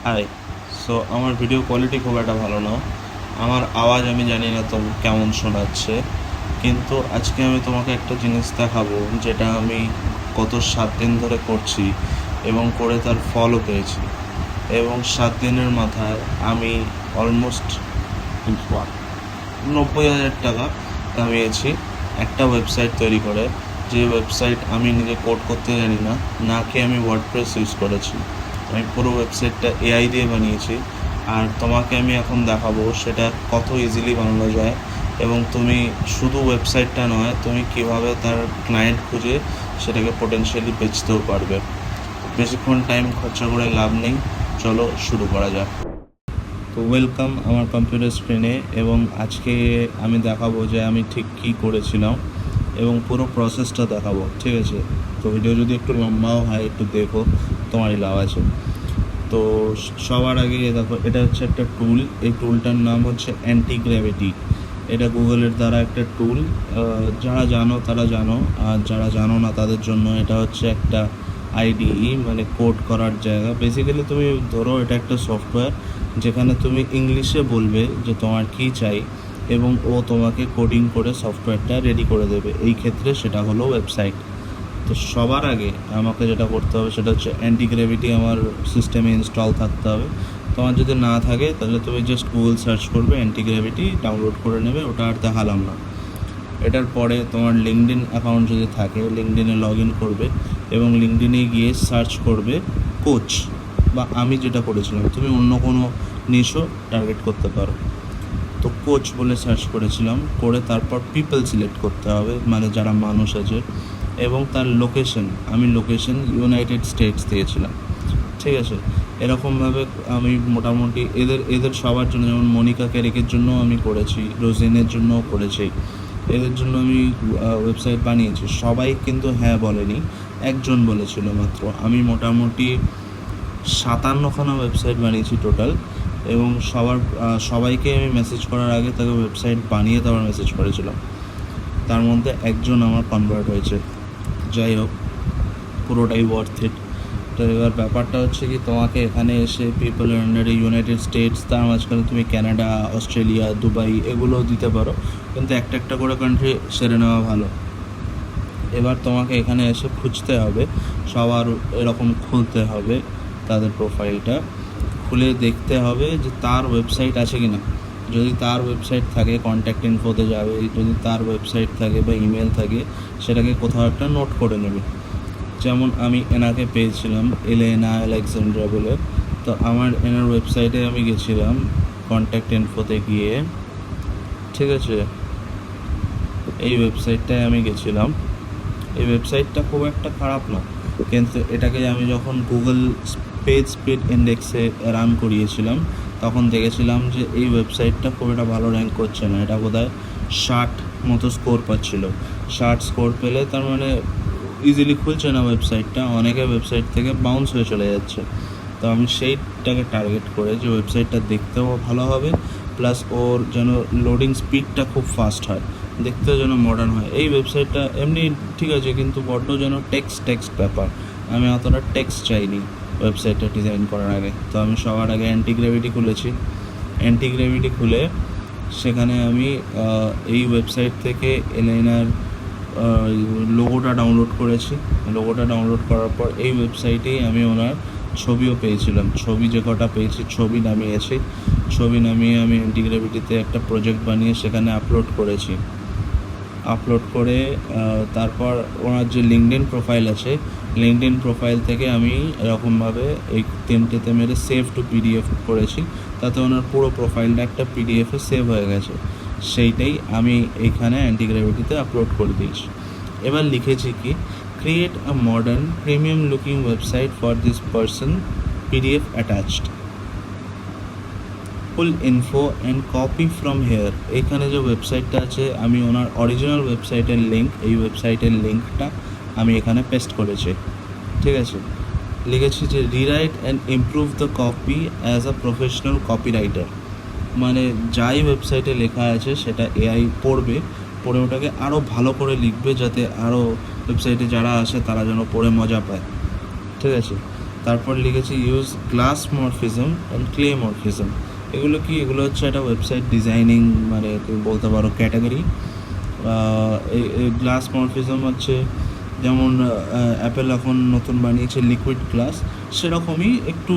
High. আমার video quality খুব একটা ভালো না। আমার আওয়াজ আমি জানি না তো কেমন শোনাচ্ছে, কিন্তু আজকে আমি তোমাকে একটা জিনিস দেখাবো যেটা আমি গত 7 দিন ধরে করছি এবং করে তার ফলও পেয়েছি। এবং 7 দিনের মাথায় আমি অলমোস্ট 90,000 টাকা কামিয়েছি একটা ওয়েবসাইট তৈরি করে। যে ওয়েবসাইট আমি নিজে কোড করতে জানি না, না কি আমি ওয়ার্ডপ্রেস ইউজ করেছি। আমি পুরো ওয়েবসাইটটা এআই দিয়ে বানিয়েছি, আর তোমাকে আমি এখন দেখাবো সেটা কত ইজিলি বানানো যায়। এবং তুমি শুধু ওয়েবসাইটটা নয়, তুমি কিভাবে তার ক্লায়েন্ট খুঁজে সেটাকে পোটেনশিয়ালি বেচতেও পারবে। বেশিক্ষণ টাইম খরচা করে লাভ নেই, চলো শুরু করা যাক। তো ওয়েলকাম আমার কম্পিউটার স্ক্রিনে, এবং আজকে আমি দেখাবো যে আমি ঠিক কী করেছিলাম এবং পুরো প্রসেসটা দেখাবো, ঠিক আছে? তো ভিডিও যদি একটু লম্বাও হয় একটু দেখো, তোমারই লাভ আছে। তো সবার আগে দেখো, এটা হচ্ছে একটা টুল। এই টুলটার নাম হচ্ছে অ্যান্টি-গ্র্যাভিটি। এটা গুগলের দ্বারা একটা টুল। যারা জানো তারা জানো, আর যারা জানো না তাদের জন্য এটা হচ্ছে একটা আইডিই, মানে কোড করার জায়গা। বেসিক্যালি তুমি ধরো এটা একটা সফটওয়্যার যেখানে তুমি ইংলিশে বলবে যে তোমার কী চাই, এবং ও তোমাকে কোডিং করে সফটওয়্যারটা রেডি করে দেবে। এই ক্ষেত্রে সেটা হলো ওয়েবসাইট। তো সবার আগে আমাকে যেটা করতে হবে সেটা হচ্ছে অ্যান্টি-গ্র্যাভিটি আমার সিস্টেমে ইনস্টল থাকতে হবে। তোমার যদি না থাকে তাহলে তুমি জাস্ট গুগল সার্চ করবে, অ্যান্টি-গ্র্যাভিটি ডাউনলোড করে নেবে, ওটা আর দেখালাম না। এটার পরে তোমার লিঙ্কডইন অ্যাকাউন্ট যদি থাকে, লিঙ্কডইনে লগ ইন করবে এবং লিঙ্কডইনে গিয়ে সার্চ করবে কোচ, বা আমি যেটা করেছিলাম, তুমি অন্য কোনো নিশও টার্গেট করতে পারো। তো কোচ বলে সার্চ করেছিলাম, করে তারপর পিপল সিলেক্ট করতে হবে, মানে যারা মানুষ আছে, এবং তার লোকেশন, আমি লোকেশন ইউনাইটেড স্টেটস দিয়েছিলাম, ঠিক আছে? এরকমভাবে আমি মোটামুটি এদের সবার জন্য, যেমন মনিকা কেরিকের জন্য আমি করেছি, রোজিনের জন্যও করেছি, এদের জন্য আমি ওয়েবসাইট বানিয়েছি। সবাই কিন্তু হ্যাঁ বলেনি, একজন বলেছিল মাত্র। আমি মোটামুটি 57খানা ওয়েবসাইট বানিয়েছি টোটাল, এবং সবাইকে আমি মেসেজ করার আগে তাকে ওয়েবসাইট বানিয়ে তারপর মেসেজ করেছিলাম। তার মধ্যে একজন আমার কনভার্ট হয়েছে। যাই হোক, পুরোটাই ওয়ার্থ ইট। তো এবার ব্যাপারটা হচ্ছে কি, তোমাকে এখানে এসে পিপলের আন্ডারে ইউনাইটেড স্টেটস, তার মাঝখানে তুমি কানাডা, অস্ট্রেলিয়া, দুবাই এগুলোও দিতে পারো, কিন্তু একটা একটা করে কান্ট্রি সেরে নেওয়া ভালো। এবার তোমাকে এখানে এসে খুঁজতে হবে, সবার এরকম খুলতে হবে তাদের প্রোফাইলটা, খুলে দেখতে হবে যে তার ওয়েবসাইট আছে কি না। যদি তার ওয়েবসাইট থাকে কন্ট্যাক্ট ইনফোতে যাবে, যদি তার ওয়েবসাইট থাকে বা ইমেল থাকে সেটাকে কোথাও একটা নোট করে নেবে। যেমন আমি এনাকে পেয়েছিলাম, এলেনা আলেকজান্ড্রা বলে। তো আমার এনার ওয়েবসাইটে আমি গেছিলাম, কন্ট্যাক্ট ইনফোতে গিয়ে, ঠিক আছে, এই ওয়েবসাইটটায় আমি গেছিলাম। এই ওয়েবসাইটটা খুব একটা খারাপ না, কিন্তু এটাকে আমি যখন গুগল পেজ স্পিড ইন্ডেক্সে রান করিয়েছিলাম তখন দেখেছিলাম যে এই ওয়েবসাইটটা খুব একটা ভালো র্যাঙ্ক করছে না। এটা বোধহয় 60 মতো স্কোর পাচ্ছিল। 60 স্কোর পেলে তার মানে ইজিলি খুলছে না ওয়েবসাইটটা, অনেকে ওয়েবসাইট থেকে বাউন্স হয়ে চলে যাচ্ছে। তো আমি সেইটাকে টার্গেট করে যে ওয়েবসাইটটা দেখতেও ভালো হবে, প্লাস ওর যেন লোডিং স্পিডটা খুব ফাস্ট হয়, দেখতেও যেন মডার্ন হয়। এই ওয়েবসাইটটা এমনি ঠিক আছে, কিন্তু বড্ড যেন টেক্সট ব্যাপার, আমি অতটা টেক্সট চাইনি ওয়েবসাইটটা ডিজাইন করার আগে। তো আমি সবার আগে অ্যান্টি-গ্র্যাভিটি খুলেছি। অ্যান্টি-গ্র্যাভিটি খুলে সেখানে আমি এই ওয়েবসাইট থেকে এলেনার লোগোটা ডাউনলোড করেছি। লোগোটা ডাউনলোড করার পর এই ওয়েবসাইটেই আমি ওনার ছবিও পেয়েছিলাম। ছবি যে কটা পেয়েছি ছবি নামিয়েছি। ছবি নামিয়ে আমি অ্যান্টি-গ্র্যাভিটিতে একটা প্রজেক্ট বানিয়ে সেখানে আপলোড করেছি। আপলোড করে তারপর ওনার যে লিঙ্কডইন প্রোফাইল আছে, লিঙ্কডইন প্রোফাইল থেকে আমি এরকমভাবে এই 3টেতে মেরে সেভ টু পিডিএফ করেছি, তাতে ওনার পুরো প্রোফাইলটা একটা পিডিএফে সেভ হয়ে গেছে। সেইটাই আমি এইখানে অ্যান্টি-গ্র্যাভিটিতে আপলোড করে দিয়েছি। এবার লিখেছি কি, create a modern premium looking website for this person, PDF attached, full info and copy from here. এইখানে যে ওয়েবসাইটটা আছে, আমি ওনার অরিজিনাল ওয়েবসাইটের লিঙ্ক, এই ওয়েবসাইটের লিঙ্কটা আমি এখানে পেস্ট করেছি, ঠিক আছে? লিখেছি যে rewrite and improve the copy as a professional copywriter, মানে যাই ওয়েবসাইটে লেখা আছে সেটা এআই পড়বে, পড়ে ওটাকে আরও ভালো করে লিখবে, যাতে আরও ওয়েবসাইটে যারা আসে তারা যেন পড়ে মজা পায়, ঠিক আছে? তারপর লিখেছি use glass morphism and clay morphism. এগুলো কি? এগুলো হচ্ছে একটা ওয়েবসাইট ডিজাইনিং, মানে তুমি বলতে পারো ক্যাটাগরি। এই গ্লাস মরফিজম হচ্ছে যেমন অ্যাপেল এখন নতুন বানিয়েছে লিকুইড গ্লাস, সেরকমই একটু,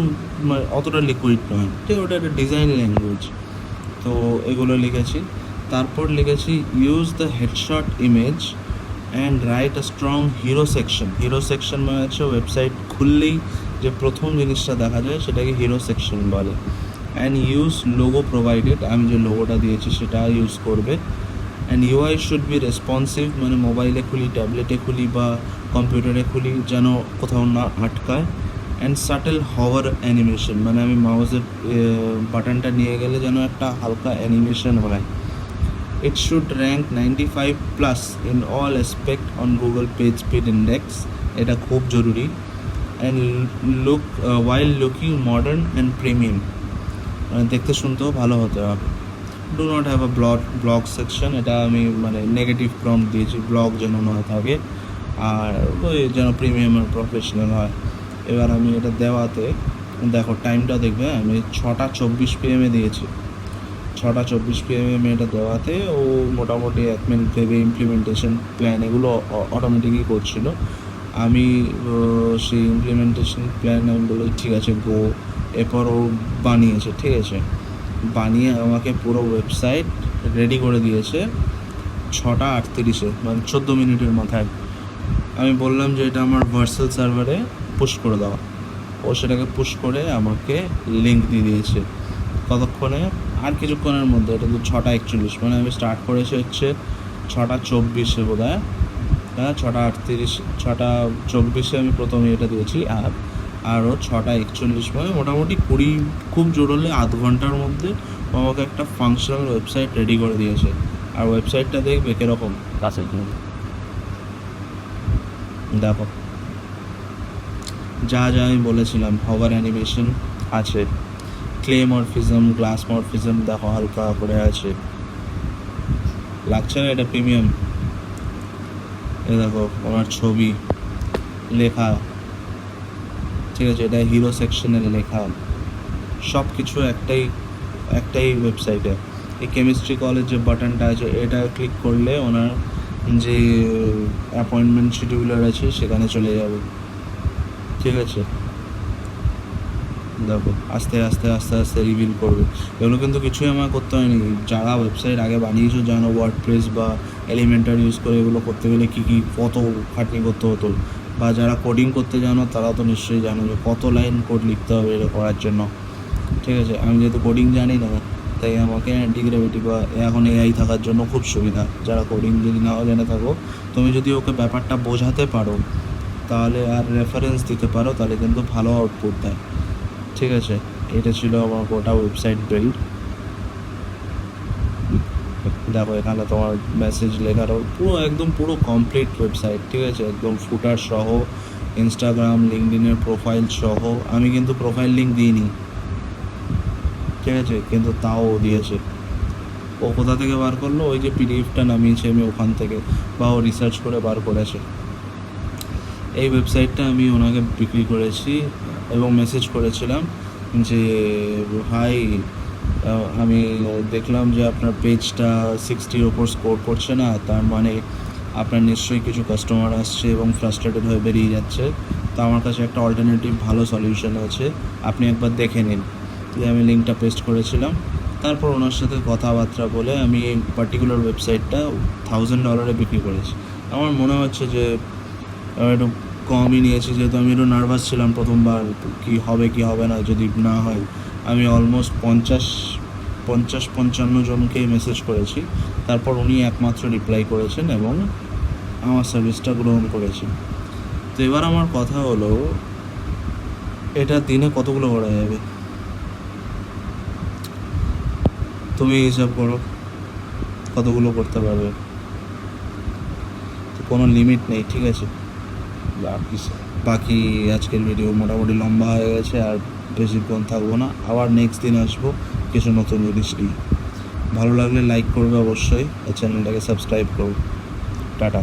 মানে অতটা লিকুইড নয়, ঠিক, ওটা একটা ডিজাইন ল্যাঙ্গুয়েজ। তো এগুলো লিখেছি। তারপর লিখেছি use the headshot image and write a strong hero section. Hero section মানে হচ্ছে ওয়েবসাইট খুললেই যে প্রথম জিনিসটা দেখা যায় সেটাকে হিরো সেকশন বলে। অ্যান্ড ইউজ লোগো প্রোভাইডেড, আমি যে লোগোটা দিয়েছি সেটা ইউজ করবে। And UI should be responsive, মানে মোবাইলে খুলি, ট্যাবলেটে খুলি বা কম্পিউটারে খুলি যেন কোথাও না আটকায়। অ্যান্ড সাটেল হভার অ্যানিমেশন, মানে আমি মাউসের বাটনটা নিয়ে গেলে যেন একটা হালকা অ্যানিমেশন হয়। It should rank 95+ in all aspect on Google page speed index, এটা খুব জরুরি। And look while looking modern and premium, মানে দেখতে শুনতেও ভালো হতে হবে। Do not have a blog section, এটা আমি মানে নেগেটিভ প্রম্পট দিয়েছি, ব্লগ যেন না থাকে, আর ওই যেন প্রিমিয়াম আর প্রফেশনাল হয়। এবার আমি এটা দেওয়াতে দেখো টাইমটা দেখবে, আমি 6:24 PM দিয়েছি। 6:24 PM আমি এটা দেওয়াতে ও মোটামুটি 1 মিনিট ভেবে ইমপ্লিমেন্টেশন প্ল্যান এগুলো অটোমেটিকই করছিল। আমি সেই ইমপ্লিমেন্টেশন প্ল্যান আমি বলি ঠিক আছে গো, এরপর ও বানিয়েছে, ঠিক আছে, বানিয়ে আমাকে পুরো ওয়েবসাইট রেডি করে দিয়েছে 6:38, মানে 14 মিনিটের মাথায়। আমি বললাম যে এটা আমার ভার্চুয়াল সার্ভারে পুশ করে দেওয়া, ও সেটাকে পুশ করে আমাকে লিঙ্ক দিয়ে দিয়েছে। কতক্ষণে? আর কিছুক্ষণের মধ্যে। এটা তো 6:41, মানে আমি স্টার্ট করেছি হচ্ছে 6:24 বোধ হয়, হ্যাঁ 6:38, 6:24 আমি প্রথমে এটা দিয়েছি অ্যাপ, আরও 6:41, মানে মোটামুটি 20, খুব জোর হলে আধ ঘন্টার মধ্যে আমাকে একটা ফাংশনাল ওয়েবসাইট রেডি করে দিয়েছে। আর ওয়েবসাইটটা দেখবে কীরকম, কাছে দেখো যা যা আমি বলেছিলাম, হভার অ্যানিমেশন আছে, ক্লে মরফিজম, গ্লাস মরফিজম দেখো হালকা করে আছে, লাগছে না এটা প্রিমিয়াম? এ দেখো আমার ছবি লেখা, ঠিক আছে, এটা হিরো সেকশনের লেখা, সব কিছু একটাই ওয়েবসাইটে। এই কেমিস্ট্রি কলেজ যে বাটনটা আছে, এটা ক্লিক করলে ওনার যে অ্যাপয়েন্টমেন্ট শিডিউলার আছে সেখানে চলে যাবে, ঠিক আছে। দেখো আস্তে আস্তে আস্তে আস্তে রিভিল করবে। এগুলো কিন্তু কিছুই আমার করতে হয়নি। যারা ওয়েবসাইট আগে বানিয়েছো জানো, ওয়ার্ডপ্রেস বা এলিমেন্টার ইউজ করে এগুলো করতে গেলে কী কত খাটনি করতে হতো, বা যারা কোডিং করতে জানো তারা তো নিশ্চয়ই জানো যে কত লাইন কোড লিখতে হবে এটা করার জন্য, ঠিক আছে। আমি যেহেতু কোডিং জানি না, তাই আমাকে অ্যান্টিগ্রেভিটি বা এখন এআই থাকার জন্য খুব সুবিধা। যারা কোডিং যদি নাও জেনে থাকো, তুমি যদি ওকে ব্যাপারটা বোঝাতে পারো তাহলে আর রেফারেন্স দিতে পারো, তাহলে কিন্তু ভালো আউটপুট দেয়, ঠিক আছে। এটা ছিল আমার গোটা ওয়েবসাইট বিল্ড। দেখো এখানে তোমার মেসেজ লেখারও পুরো কমপ্লিট ওয়েবসাইট, ঠিক আছে, একদম ফুটার সহ, ইনস্টাগ্রাম লিঙ্কডিনের প্রোফাইল সহ। আমি কিন্তু প্রোফাইল লিঙ্ক দিইনি, ঠিক আছে, কিন্তু তাও দিয়েছে। ও কোথা থেকে বার করলো? ওই যে পিডিএফটা নামিয়েছে আমি ওখান থেকে, বা ও রিসার্চ করে বার করেছে। এই ওয়েবসাইটটা আমি ওনাকে বিক্রি করেছি এবং মেসেজ করেছিলাম যে ভাই আমি দেখলাম যে আপনার পেজটা 60-র ওপর স্কোর করছে না, তার মানে আপনার নিশ্চয়ই কিছু কাস্টমার আসছে এবং ফ্রাস্ট্রেটেড হয়ে বেরিয়ে যাচ্ছে। তো আমার কাছে একটা অল্টারনেটিভ ভালো সলিউশন আছে, আপনি একবার দেখে নিন। আমি লিঙ্কটা পেস্ট করেছিলাম। তারপর ওনার সাথে কথাবার্তা বলে আমি এই পার্টিকুলার ওয়েবসাইটটা $1000 বিক্রি করেছি। আমার মনে হচ্ছে যে একটু কমই নিয়েছি, যেহেতু আমি একটু নার্ভাস ছিলাম প্রথমবার, কি হবে না। যদি না হয়, আমি অলমোস্ট 50-55 জনকে মেসেজ করেছি, তারপর উনি একমাত্র রিপ্লাই করেছেন এবং আমার সার্ভিসটা গ্রহণ করেছেন। তো এবার আমার কথা হলো, এটা দিনে কতগুলো করা যাবে? তুমি হিসাব করো কতগুলো করতে পারবে। তো কোনো লিমিট নেই, ঠিক আছে। বাকি আজকের ভিডিও মোটামুটি লম্বা হয়ে গেছে, আর বেশিক্ষণ থাকবো না। আবার নেক্সট দিন আসবো কিছু নতুন জিনিস নিয়ে। ভালো লাগলে লাইক করবে অবশ্যই, আর চ্যানেলটাকে সাবস্ক্রাইব করো। টাটা।